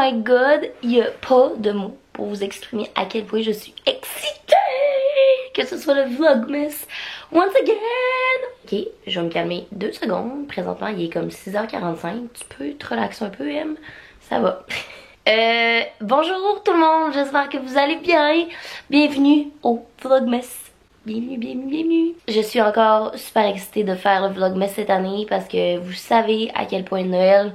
my god, il n'y a pas de mots pour vous exprimer à quel point je suis excitée que ce soit le Vlogmas once again. Ok, je vais me calmer 2 secondes. Présentement, il est comme 6h45. Tu peux te relaxer un peu, Em? Ça va. Bonjour tout le monde, j'espère que vous allez bien. Bienvenue au Vlogmas. Bienvenue, bienvenue, bienvenue. Je suis encore super excitée de faire le Vlogmas cette année parce que vous savez à quel point Noël,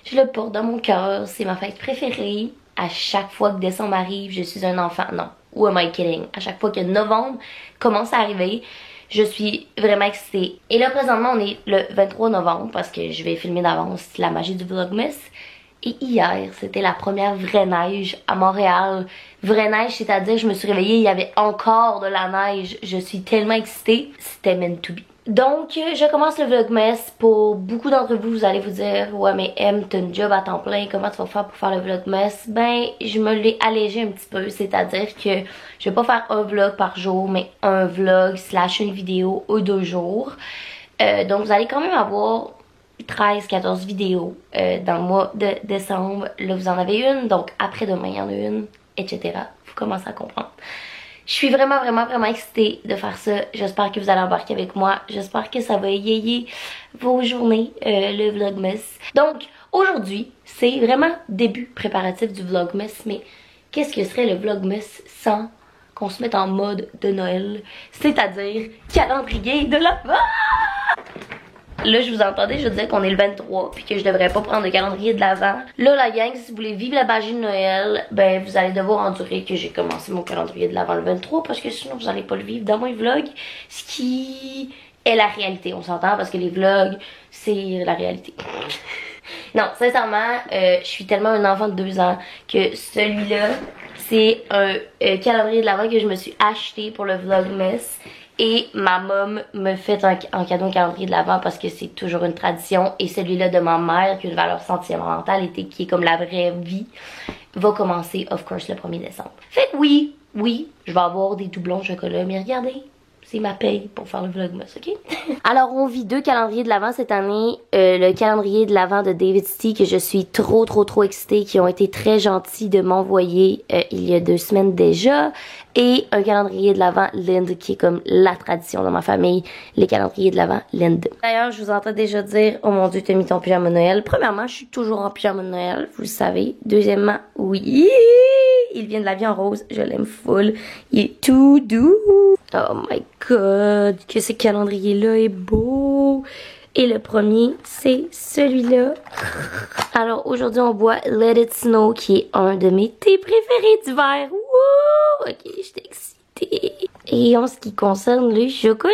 je le porte dans mon cœur. C'est ma fête préférée. À chaque fois que décembre arrive, je suis un enfant. Non, who am I kidding? À chaque fois que novembre commence à arriver, je suis vraiment excitée. Et là, présentement, on est le 23 novembre parce que je vais filmer d'avance la magie du Vlogmas. Et hier, c'était la première vraie neige à Montréal. Vraie neige, c'est-à-dire je me suis réveillée, il y avait encore de la neige. Je suis tellement excitée. C'était meant to be. Donc, je commence le Vlogmas. Pour beaucoup d'entre vous, vous allez vous dire « Ouais, mais Em, t'as une job à temps plein, comment tu vas faire pour faire le Vlogmas? » Ben, je me l'ai allégé un petit peu. C'est-à-dire que je vais pas faire un vlog par jour, mais un vlog / une vidéo ou 2 jours. Donc, vous allez quand même avoir 13-14 vidéos dans le mois de décembre. Là, vous en avez une, donc après-demain, il y en a une, etc. Vous commencez à comprendre. Je suis vraiment excitée de faire ça. J'espère que vous allez embarquer avec moi. J'espère que ça va égayer vos journées, le Vlogmas. Donc, aujourd'hui, c'est vraiment début préparatif du Vlogmas. Mais qu'est-ce que serait le Vlogmas sans qu'on se mette en mode de Noël? C'est-à-dire calendrier de l'Avent! Là, je vous entendais, je disais qu'on est le 23 puis que je devrais pas prendre de calendrier de l'Avent. Là, la gang, si vous voulez vivre la magie de Noël, ben vous allez devoir endurer que j'ai commencé mon calendrier de l'Avent le 23 parce que sinon vous allez pas le vivre dans mon vlog. Ce qui est la réalité, on s'entend, parce que les vlogs, c'est la réalité. Non, sincèrement, je suis tellement un enfant de 2 ans que celui-là, c'est un calendrier de l'Avent que je me suis acheté pour le Vlogmas. Et ma mom me fait en cadeau un calendrier de l'Avent parce que c'est toujours une tradition. Et celui-là de ma mère, qui a une valeur sentimentale et qui est comme la vraie vie, va commencer, of course, le 1er décembre. Fait que oui, je vais avoir des doublons chocolat. Mais regardez, c'est ma paye pour faire le Vlogmas, ok? Alors, on vit 2 calendriers de l'Avent cette année. Le calendrier de l'Avent de David City, que je suis trop excitée, qui ont été très gentils de m'envoyer il y a 2 semaines déjà. Et un calendrier de l'Avent Lind, qui est comme la tradition dans ma famille, les calendriers de l'Avent Lind. D'ailleurs, je vous entends déjà dire, oh mon Dieu, t'as mis ton pyjama de Noël. Premièrement, je suis toujours en pyjama de Noël, vous le savez. Deuxièmement, oui, il vient de la vie en rose, je l'aime full. Il est tout doux. Oh my god, que ce calendrier-là est beau. Et le premier, c'est celui-là. Alors aujourd'hui, on boit Let It Snow, qui est un de mes thés préférés d'hiver. Wouh! Ok, j'étais excitée. Et en ce qui concerne le chocolat,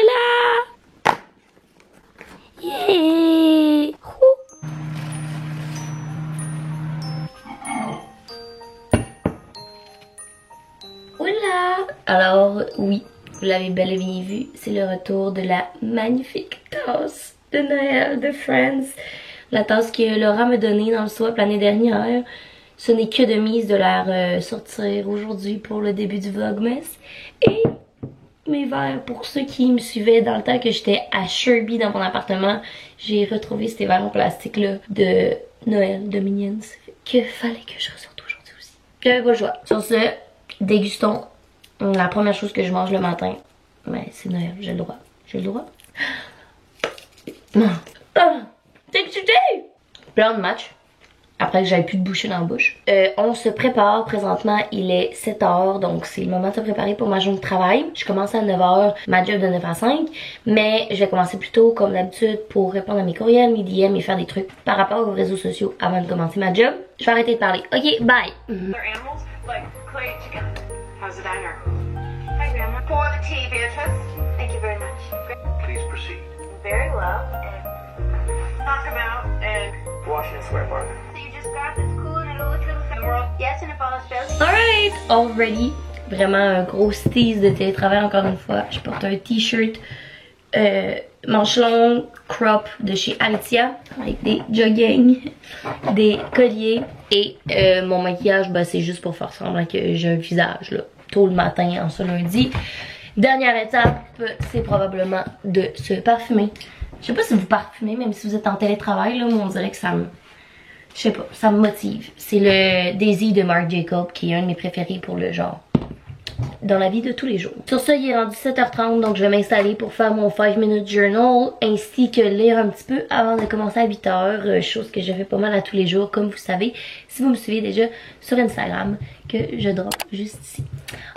yeah! Oula! Alors oui, vous l'avez bel et bien vu, c'est le retour de la magnifique tasse de Noël de Friends. La tasse que Laura m'a donnée dans le swap l'année dernière. Ce n'est que de mise de la sortir aujourd'hui pour le début du Vlogmas. Et mes verres, pour ceux qui me suivaient dans le temps que j'étais à Sherby dans mon appartement, j'ai retrouvé ces verres en plastique là de Noël de Minions. Que fallait que je ressorte aujourd'hui aussi. J'avais pas le choix. Sur ce, dégustons la première chose que je mange le matin. Mais c'est Noël, j'ai le droit. J'ai le droit. T'es excitée! Plein de match. Après que j'avais plus de bouchée dans la bouche. On se prépare. Présentement, il est 7h. Donc, c'est le moment de se préparer pour ma journée de travail. Je commence à 9h. Ma job de 9 à 5. Mais je vais commencer plus tôt, comme d'habitude, pour répondre à mes courriels, mes DM et faire des trucs par rapport aux réseaux sociaux avant de commencer ma job. Je vais arrêter de parler. Ok, bye! How's the diner? Hi, Grandma. Pour the tea, Beatrice. Thank you very much. Please proceed. Very well. And knock him out and Wash and swear bar. so you just got this cool little thing. Yes, and it follows Belly. Alright, already. Vraiment un gros tease de télétravail encore une fois. Je porte un t-shirt manche longue crop de chez Altia avec des jogging, des colliers et mon maquillage, bah, c'est juste pour faire semblant que j'ai un visage là, tôt le matin en ce lundi. Dernière étape, c'est probablement de se parfumer. Je sais pas si vous parfumez, même si vous êtes en télétravail, là, mais on dirait que ça Je sais pas, ça me motive. C'est le Daisy de Marc Jacob qui est un de mes préférés pour le genre dans la vie de tous les jours. Sur ça, il est rendu 7h30, donc je vais m'installer pour faire mon 5 minute journal ainsi que lire un petit peu avant de commencer à 8h, chose que je fais pas mal à tous les jours, comme vous savez, si vous me suivez déjà sur Instagram, que je drop juste ici.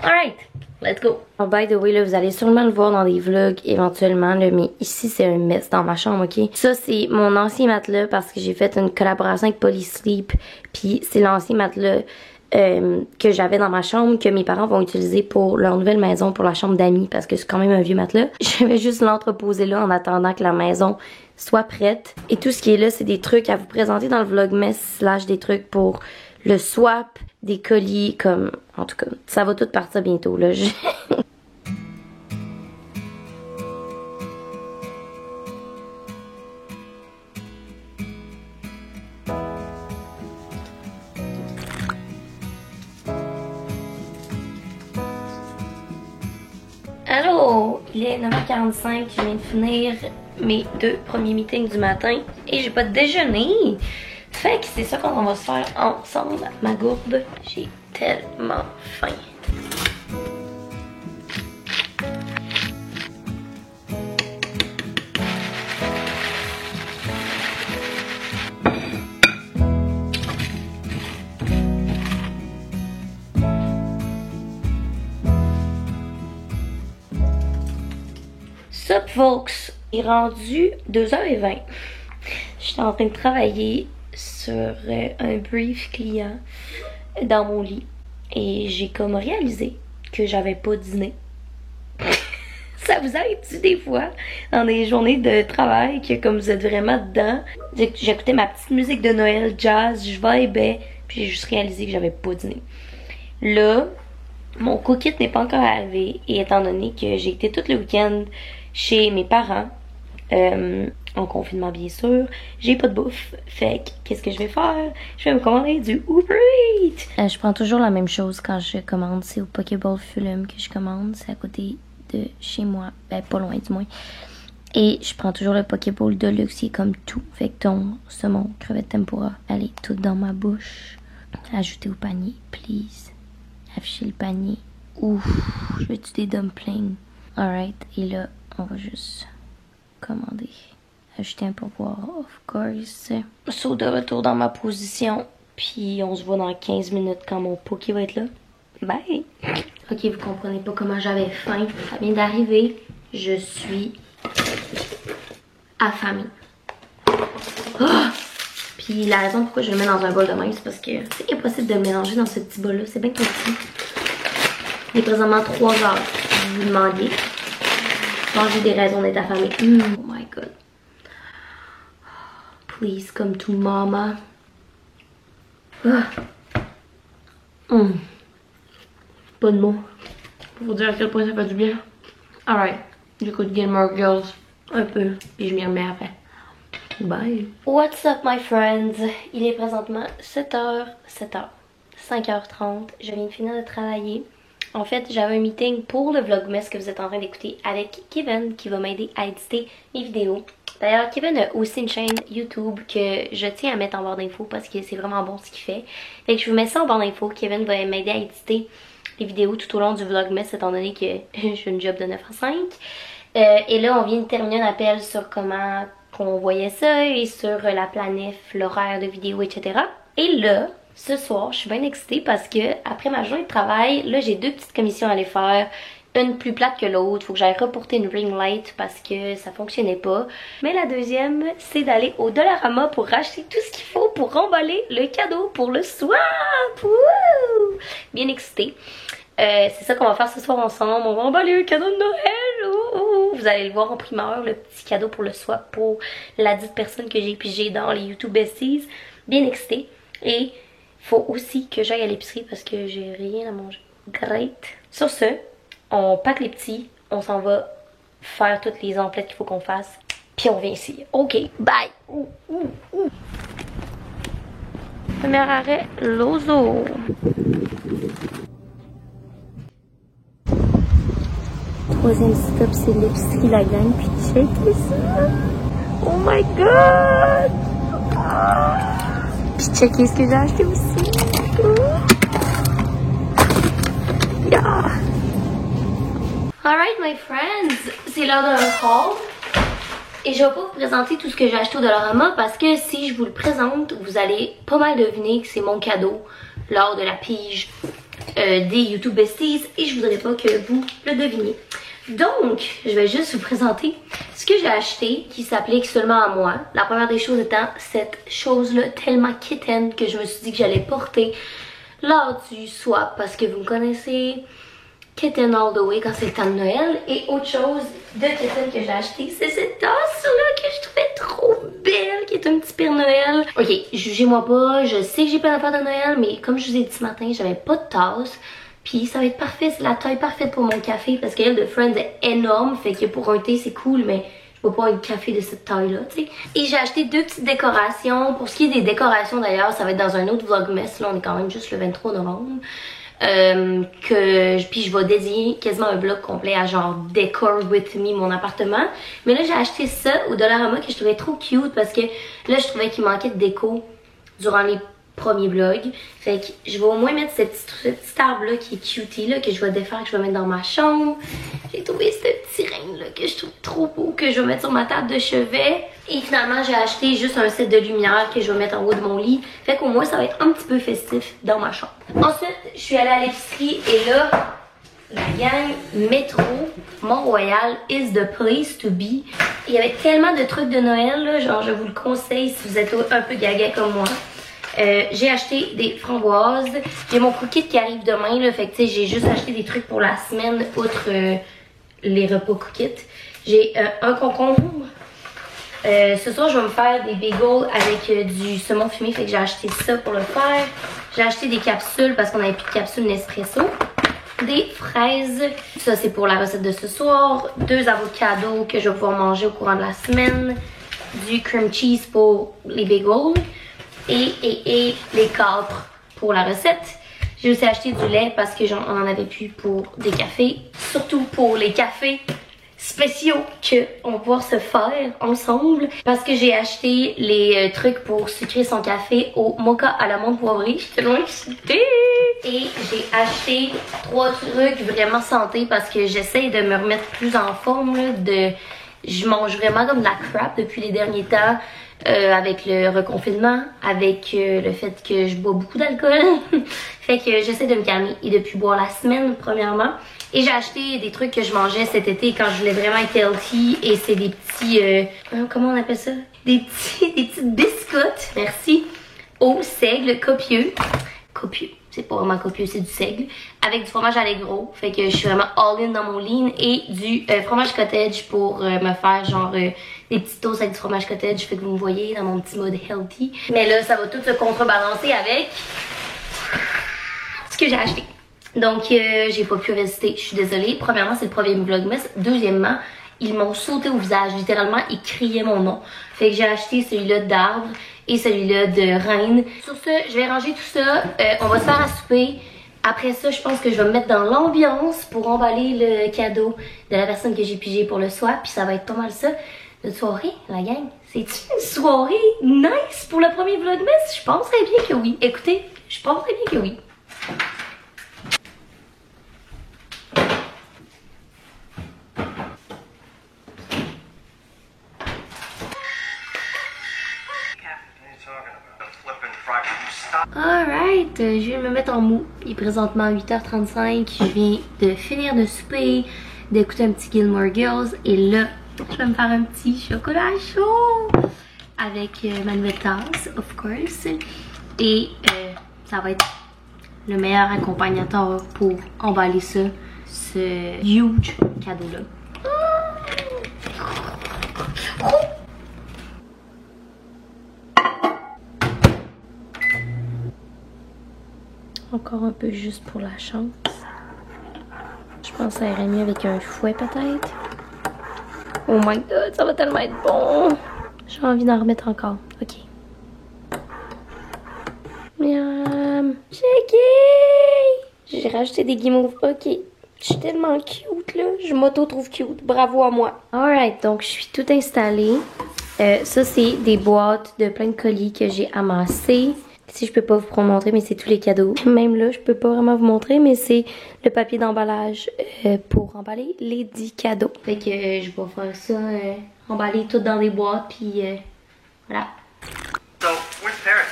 Alright, let's go! Oh, by the way, là, vous allez sûrement le voir dans des vlogs éventuellement, là, mais ici c'est un mess dans ma chambre, ok? Ça, c'est mon ancien matelas parce que j'ai fait une collaboration avec Polysleep, puis c'est l'ancien matelas que j'avais dans ma chambre, que mes parents vont utiliser pour leur nouvelle maison, pour la chambre d'amis, parce que c'est quand même un vieux matelas. Je vais juste l'entreposer là en attendant que la maison soit prête. Et tout ce qui est là, c'est des trucs à vous présenter dans le vlogmas / des trucs pour le swap, des colis, comme... En tout cas, ça va tout partir bientôt, là. Allô, il est 9h45, je viens de finir mes 2 premiers meetings du matin et j'ai pas de déjeuner. Fait que c'est ça qu'on va se faire ensemble, ma gourde. J'ai tellement faim. Sup folks, il est rendu 2h20. J'étais en train de travailler sur un brief client dans mon lit et j'ai comme réalisé que j'avais pas dîné. Ça vous arrive-tu des fois dans des journées de travail que comme vous êtes vraiment dedans, j'écoutais ma petite musique de Noël, jazz, je vibais, puis j'ai juste réalisé que j'avais pas dîné. Là, mon cookit n'est pas encore arrivé et étant donné que j'ai été tout le week-end chez mes parents, en confinement bien sûr, j'ai pas de bouffe. Fait que qu'est-ce que je vais faire? Je vais me commander du Uber Eats. Je prends toujours la même chose quand je commande. C'est au Pokéball Fulham que je commande. C'est à côté de chez moi. Ben pas loin du moins. Et je prends toujours le Pokéball Deluxe qui est comme tout. Fait que thon, saumon, crevette tempura. Allez, tout dans ma bouche. Ajouter au panier, please. Afficher le panier. Ouf, je veux-tu des dumplings? Alright, et là, on va juste commander. Ajouter un pourboire, of course. So, de retour dans ma position. Puis, on se voit dans 15 minutes quand mon Poké va être là. Bye! Ok, vous comprenez pas comment j'avais faim. Ça vient d'arriver. Je suis affamée. Oh! Puis, la raison pourquoi je le mets dans un bol de même, c'est parce que c'est impossible de le mélanger dans ce petit bol-là. C'est bien petit. Il est présentement 3 heures. Vous vous demandiez. J'ai des raisons d'être affamée. Oh my god. Please come to mama. Pas de mots. Pour vous dire à quel point ça fait du bien. Alright. J'écoute Gilmore Girls un peu. Puis je m'y remets après. Bye. What's up my friends? Il est présentement 5h30. Je viens de finir de travailler. En fait, j'avais un meeting pour le vlogmas que vous êtes en train d'écouter avec Kevin qui va m'aider à éditer mes vidéos. D'ailleurs, Kevin a aussi une chaîne YouTube que je tiens à mettre en barre d'infos parce que c'est vraiment bon ce qu'il fait. Fait que je vous mets ça en barre d'infos. Kevin va m'aider à éditer les vidéos tout au long du vlogmas étant donné que j'ai une job de 9 à 5. Et là, on vient de terminer un appel sur comment qu'on voyait ça et sur la planif, l'horaire de vidéos, etc. Et là, ce soir, je suis bien excitée parce que après ma journée de travail, là j'ai 2 petites commissions à aller faire. Une plus plate que l'autre. Faut que j'aille reporter une ring light parce que ça fonctionnait pas. Mais la deuxième, c'est d'aller au Dollarama pour racheter tout ce qu'il faut pour emballer le cadeau pour le swap. Wouh! Bien excitée. C'est ça qu'on va faire ce soir ensemble. On va emballer le cadeau de Noël. Ouh! Vous allez le voir en primeur, le petit cadeau pour le swap pour la dite personne que j'ai pigé dans les YouTube Besties. Bien excitée. Et faut aussi que j'aille à l'épicerie parce que j'ai rien à manger. Great. Sur ce, on pack les petits, on s'en va faire toutes les emplettes qu'il faut qu'on fasse. Puis on vient ici. Ok, bye! Premier arrêt, Lozo. Troisième stop, c'est l'épicerie La Gang. Puis check ça! Oh my god! Puis checker ce que j'ai acheté aussi. Yeah. Alright my friends, c'est l'heure d'un haul. Et je vais pas vous présenter tout ce que j'ai acheté au Dollarama parce que si je vous le présente, vous allez pas mal deviner que c'est mon cadeau lors de la pige des YouTube Besties et je voudrais pas que vous le deviniez. Donc, je vais juste vous présenter ce que j'ai acheté qui s'applique seulement à moi. La première des choses étant cette chose-là tellement kitten que je me suis dit que j'allais porter lors du swap parce que vous me connaissez, kitten all the way quand c'est le temps de Noël. Et autre chose de kitten que j'ai acheté, c'est cette tasse-là que je trouvais trop belle, qui est un petit Père Noël. Ok, jugez-moi pas, je sais que j'ai plein d'affaires de Noël, mais comme je vous ai dit ce matin, j'avais pas de tasse. Puis ça va être parfait, c'est la taille parfaite pour mon café parce qu'elle de Friends est énorme, fait que pour un thé c'est cool, mais je peux pas un café de cette taille-là, tu sais. Et j'ai acheté deux petites décorations. Pour ce qui est des décorations d'ailleurs, ça va être dans un autre vlogmas, là on est quand même juste le 23 novembre. Puis je vais dédier quasiment un vlog complet à genre Decor with me mon appartement. Mais là j'ai acheté ça au Dollarama que je trouvais trop cute parce que là je trouvais qu'il manquait de déco durant les premiers vlogs. Fait que je vais au moins mettre cette petite arbre là qui est cutie là que je vais défaire, que je vais mettre dans ma chambre. J'ai trouvé ce petit reine là que je trouve trop beau que je vais mettre sur ma table de chevet. Et finalement j'ai acheté juste un set de lumière que je vais mettre en haut de mon lit. Fait qu'au moins ça va être un petit peu festif dans ma chambre. Ensuite je suis allée à l'épicerie et là la gang Métro Mont-Royal is the place to be. Il y avait tellement de trucs de Noël là, genre je vous le conseille si vous êtes un peu gaga comme moi. J'ai acheté des framboises. J'ai mon cookie qui arrive demain là, fait que tu sais j'ai juste acheté des trucs pour la semaine outre les repas cookies. J'ai un concombre. Ce soir je vais me faire des bagels avec du saumon fumé, fait que j'ai acheté ça pour le faire. J'ai acheté des capsules parce qu'on avait plus de capsules Nespresso. Des fraises, ça c'est pour la recette de ce soir. 2 avocados que je vais pouvoir manger au courant de la semaine. Du cream cheese pour les bagels. Et les capres pour la recette. J'ai aussi acheté du lait parce que on en avait plus pour des cafés. Surtout pour les cafés spéciaux qu'on va pouvoir se faire ensemble. Parce que j'ai acheté les trucs pour sucrer son café au mocha à la menthe poivrée. J'étais loin excitée. Et j'ai acheté 3 trucs vraiment santé parce que j'essaie de me remettre plus en forme. Là, je mange vraiment comme de la crap depuis les derniers temps. Avec le reconfinement, avec le fait que je bois beaucoup d'alcool. Fait que j'essaie de me calmer et de plus boire la semaine premièrement. Et j'ai acheté des trucs que je mangeais cet été quand je voulais vraiment être healthy. Et c'est des petits, comment on appelle ça? Des petites biscottes, merci, au seigle copieux. Copieux, c'est pas vraiment copieux, c'est du seigle. Avec du fromage Allegro, fait que je suis vraiment all-in dans mon lean. Et du fromage cottage pour me faire genre des petits toasts avec du fromage cottage. Fait que vous me voyez dans mon petit mode healthy. Mais là, ça va tout se contrebalancer avec ce que j'ai acheté. Donc, j'ai pas pu résister, je suis désolée. Premièrement, c'est le premier vlogmas. Deuxièmement, ils m'ont sauté au visage. Littéralement, ils criaient mon nom. Fait que j'ai acheté celui-là d'arbre et celui-là de reine. Sur ce, je vais ranger tout ça. On va se faire à souper. Après ça, je pense que je vais me mettre dans l'ambiance pour emballer le cadeau de la personne que j'ai pigé pour le swap. Puis ça va être pas mal ça. Notre soirée, la gang. C'est-tu une soirée nice pour le premier vlogmas? Je penserais bien que oui. Écoutez, je penserais bien que oui. Alright, je viens de me mettre en mou. Il est présentement 8h35. Je viens de finir de souper, d'écouter un petit Gilmore Girls. Et là, je vais me faire un petit chocolat chaud avec ma nouvelle tasse, of course. Et ça va être le meilleur accompagnateur pour emballer ça, ce huge cadeau-là. Encore un peu juste pour la chance. Je pense que ça irait mieux avec un fouet peut-être. Oh my god, ça va tellement être bon. J'ai envie d'en remettre encore. Ok. Miam. J'ai rajouté des guimauves. Ok. Je suis tellement cute là. Je m'auto-trouve cute. Bravo à moi. Alright, donc je suis tout installée. Ça c'est des boîtes de plein de colis que j'ai amassés. Si je peux pas vous montrer, mais c'est tous les cadeaux. Même là, je peux pas vraiment vous montrer, mais c'est le papier d'emballage pour emballer les 10 cadeaux. Fait que je vais faire ça, emballer tout dans des boîtes, puis voilà. So, where's Paris?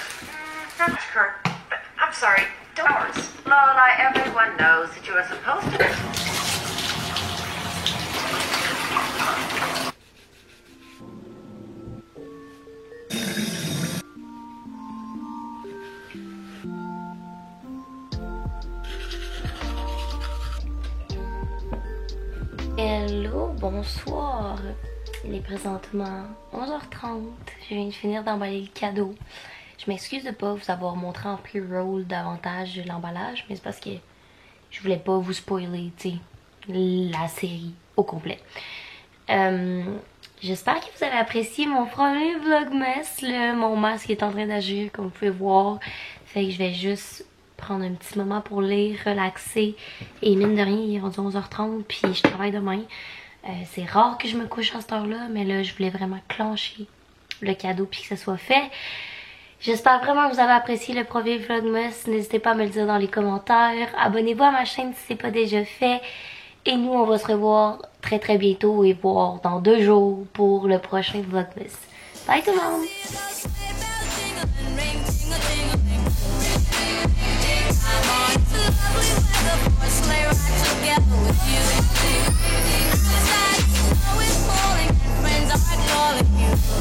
Not much, Kurt. But I'm sorry. Don't hours. Lola, everyone knows that you are supposed to. Hello, bonsoir. Il est présentement 11h30. Je viens de finir d'emballer le cadeau. Je m'excuse de pas vous avoir montré en pre-roll davantage de l'emballage, mais c'est parce que je voulais pas vous spoiler, tu sais, la série au complet. J'espère que vous avez apprécié mon premier vlogmas. Là, mon masque est en train d'agir, comme vous pouvez voir. Fait que je vais juste prendre un petit moment pour lire, relaxer. Et mine de rien, il est rendu 11h30, puis je travaille demain. C'est rare que je me couche à cette heure-là, mais là, je voulais vraiment clencher le cadeau puis que ça soit fait. J'espère vraiment que vous avez apprécié le premier vlogmas. N'hésitez pas à me le dire dans les commentaires. Abonnez-vous à ma chaîne si ce n'est pas déjà fait. Et nous, on va se revoir très très bientôt et voir dans 2 jours pour le prochain vlogmas. Bye tout le monde! Friends are calling you.